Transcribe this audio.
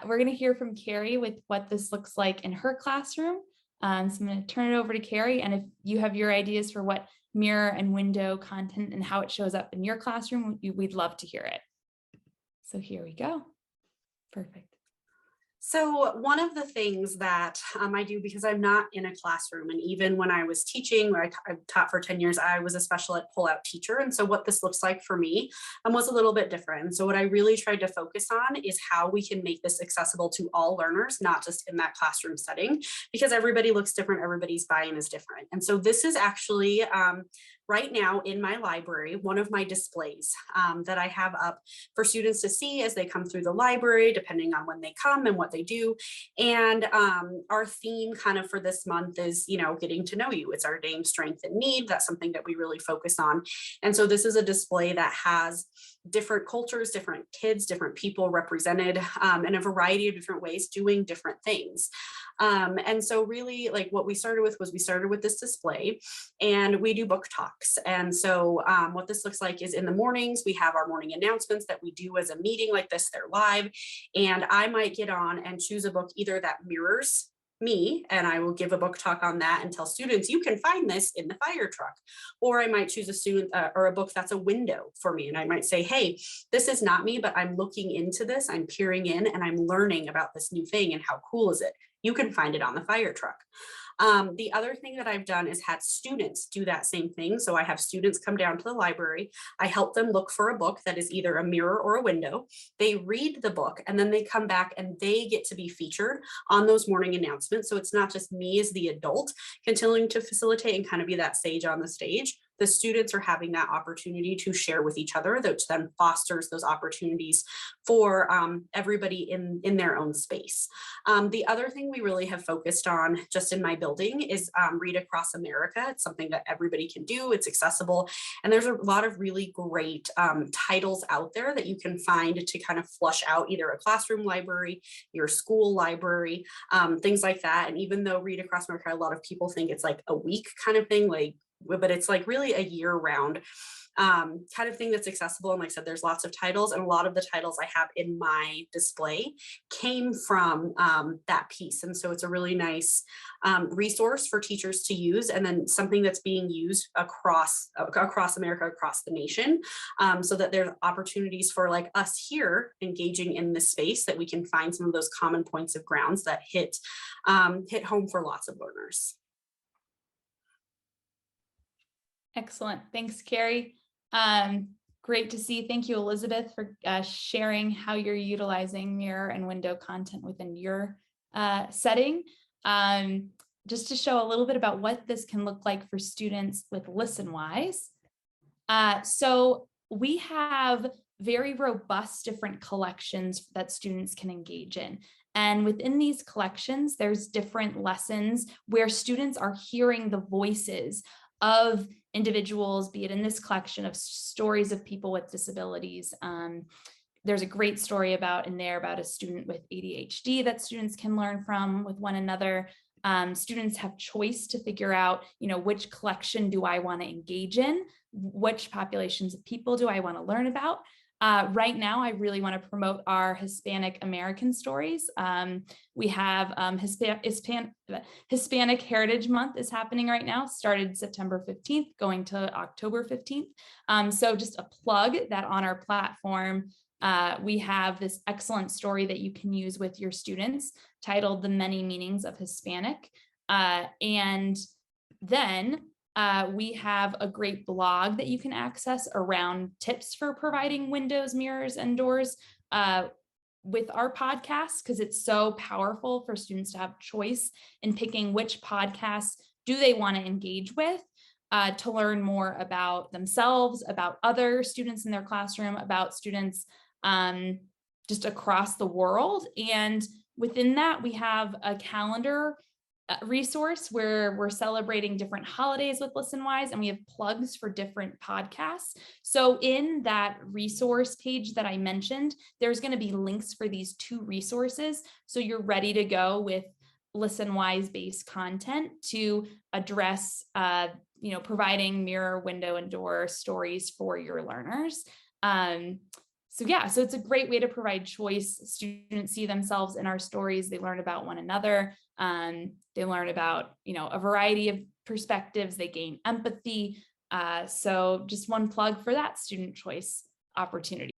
we're going to hear from Carrie with what this looks like in her classroom. So I'm going to turn it over to Carrie. And if you have your ideas for what mirror and window content and how it shows up in your classroom, we'd love to hear it. So here we go. Perfect. So one of the things that I do, because I'm not in a classroom, and even when I was teaching, where I taught for 10 years, I was a special ed pull-out teacher. And so what this looks like for me was a little bit different. And so what I really tried to focus on is how we can make this accessible to all learners, not just in that classroom setting, because everybody looks different, everybody's buy-in is different. And so this is actually right now in my library, one of my displays that I have up for students to see as they come through the library, depending on when they come and what they do. And our theme kind of for this month is, getting to know you. It's our name, strength, and need. That's something that we really focus on. And so this is a display that has different cultures, different kids, different people represented in a variety of different ways doing different things. And so really like what we started with was we started with this display and we do book talks. And so what this looks like is in the mornings, we have our morning announcements that we do as a meeting like this, they're live. And I might get on and choose a book either that mirrors me, and I will give a book talk on that and tell students, you can find this in the fire truck. Or I might choose a student or a book that's a window for me. And I might say, hey, this is not me, but I'm looking into this, I'm peering in and I'm learning about this new thing and how cool is it? You can find it on the fire truck. The other thing that I've done is had students do that same thing. So I have students come down to the library. I help them look for a book that is either a mirror or a window. They read the book and then they come back and they get to be featured on those morning announcements. So it's not just me as the adult continuing to facilitate and kind of be that sage on the stage. The students are having that opportunity to share with each other, which then fosters those opportunities for everybody in their own space. The other thing we really have focused on just in my building is Read Across America. It's something that everybody can do. It's accessible. And there's a lot of really great titles out there that you can find to kind of flush out either a classroom library, your school library, things like that. And even though Read Across America, a lot of people think it's like a week kind of thing, but it's like really a year-round kind of thing that's accessible. And like I said, there's lots of titles, and a lot of the titles I have in my display came from that piece. And so it's a really nice resource for teachers to use, and then something that's being used across America, across the nation, so that there's opportunities for like us here engaging in this space, that we can find some of those common points of grounds that hit home for lots of learners. Excellent. Thanks, Carrie. Great to see. Thank you, Elizabeth, for sharing how you're utilizing mirror and window content within your setting. Just to show a little bit about what this can look like for students with Listenwise. So we have very robust different collections that students can engage in. And within these collections, there's different lessons where students are hearing the voices of individuals, be it in this collection of stories of people with disabilities. There's a great story about a student with ADHD that students can learn from with one another. Students have choice to figure out, which collection do I want to engage in? Which populations of people do I want to learn about? Right now, I really want to promote our Hispanic American stories. We have Hispanic Heritage Month is happening right now, started September 15th, going to October 15th. So just a plug that on our platform, we have this excellent story that you can use with your students titled The Many Meanings of Hispanic. And then we have a great blog that you can access around tips for providing windows, mirrors, and doors with our podcast, because it's so powerful for students to have choice in picking which podcasts do they want to engage with to learn more about themselves, about other students in their classroom, about students just across the world. And within that, we have a calendar resource where we're celebrating different holidays with Listenwise, and we have plugs for different podcasts. So in that resource page that I mentioned, there's going to be links for these two resources. So you're ready to go with Listenwise based content to address, providing mirror, window, and door stories for your learners. So yeah, so it's a great way to provide choice. Students see themselves in our stories. They learn about one another. They learn about, a variety of perspectives. They gain empathy. So just one plug for that student choice opportunity.